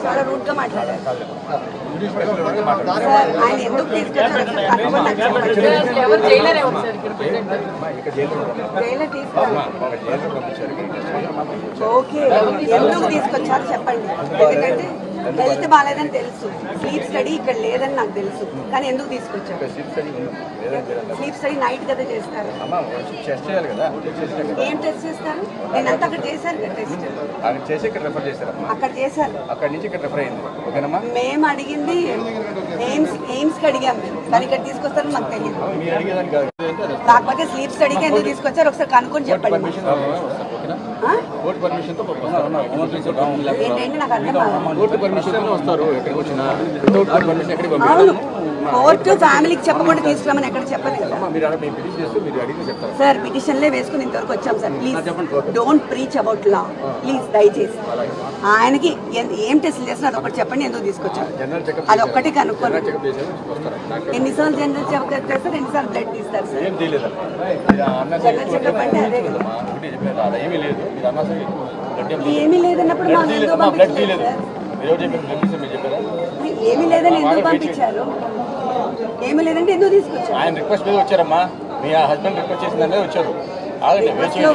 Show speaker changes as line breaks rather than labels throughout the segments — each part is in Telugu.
చాలా రూట్ గా మాట్లాడారు. ఆయన ఎందుకు తీసుకొచ్చారు? ఓకే, ఎందుకు తీసుకొచ్చారు చెప్పండి. ఎందుకంటే హెల్త్ బాగాలేదని తెలుసు, స్లీప్ స్టడీ ఇక్కడ లేదని నాకు తెలుసు, కానీ ఎందుకు తీసుకొచ్చారు? స్లీప్ స్టడీ నైట్ కదా చేస్తారు. ఏం టెస్ట్ చేస్తారు? నేను అంతా అక్కడ చేశారు కదా టెస్ట్. అక్కడ చేశారు. మేము అడిగింది ఎయిమ్స్ కి అడిగాం మేము, కానీ ఇక్కడ తీసుకొస్తారని మాకు తెలియదు. కాకపోతే స్లీప్ స్టడీకి ఎందుకు తీసుకొచ్చారు ఒకసారి కనుక్కొని చెప్పండి. ఏంటంటే నాకు అర్థం అవును, కోర్టు ఫ్యామిలీకి చెప్పకుండా తీసుకురామని ఎక్కడ చెప్పలేదు సార్. పిటిషన్లే వేసుకుని ఇంతవరకు వచ్చాం sir. Please don't preach about law please, దయచేసి. ఆయనకి ఏం టెస్ట్లు చేస్తున్నా అదొకటి చెప్పండి, ఎందుకు తీసుకొచ్చారు అదొక్కటి కనుక్కోండి. ఎన్నిసార్లు జనరల్ చెకప్ చేస్తారు, ఎన్నిసార్లు బ్లడ్ తీస్తారు సార్? జనరల్ చెకప్ అంటే అదే కదా. ఏమీ లేదన్నప్పుడు మాకు ఎందుకు పంపించలేదు సార్? ఏమీ లేదని ఎందుకు పంపించారు? ఏమీ లేదంటే ఎందుకు తీసుకొచ్చారు?
ఆయన రిక్వెస్ట్ మీద వచ్చారమ్మా, మీ హస్బెండ్ రిక్వెస్ట్ చేసిందనే వచ్చారు.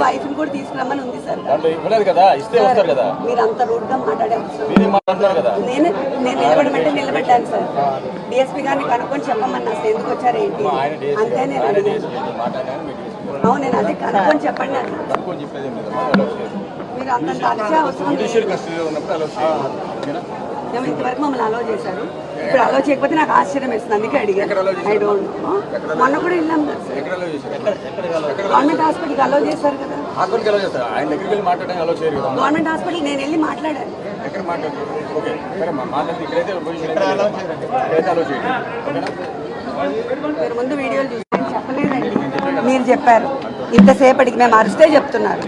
వైఫ్ కూడా తీసుకురమ్మని ఉంది సార్.
ఇవ్వలేదు కదా, ఇస్తే వస్తారు కదా.
మీరు అంత రూట్ గా మాట్లాడారు
కదా.
నేను నిలబడమంటే నిలబడ్డాను సార్. డిఎస్పీ గారిని కనుక్కొని చెప్పమన్నా అసలు ఎందుకు వచ్చారు ఏంటి అంతే. నేను అవును, నేను అదే కనుక్కొని చెప్పండి అన్న. మీరు అంత కలిసే అవసరం ఇంతవరకు మమ్మల్ని అలో చేశారు, ఇప్పుడు అలో చేయకపోతే నాకు ఆశ్చర్యం వేస్తుంది, అందుకే అడిగాను. I don't know. మొన్న కూడా వెళ్ళాం కదా సార్, గవర్నమెంట్ హాస్పిటల్కి అలో చేశారు కదా. గవర్నమెంట్ హాస్పిటల్ నేను వెళ్ళి మాట్లాడాను. మీరు ముందు వీడియోలు చూసి చెప్పలేదండి, మీరు చెప్పారు. ఇంతసేపటికి మేము అరిస్తే చెప్తున్నారు.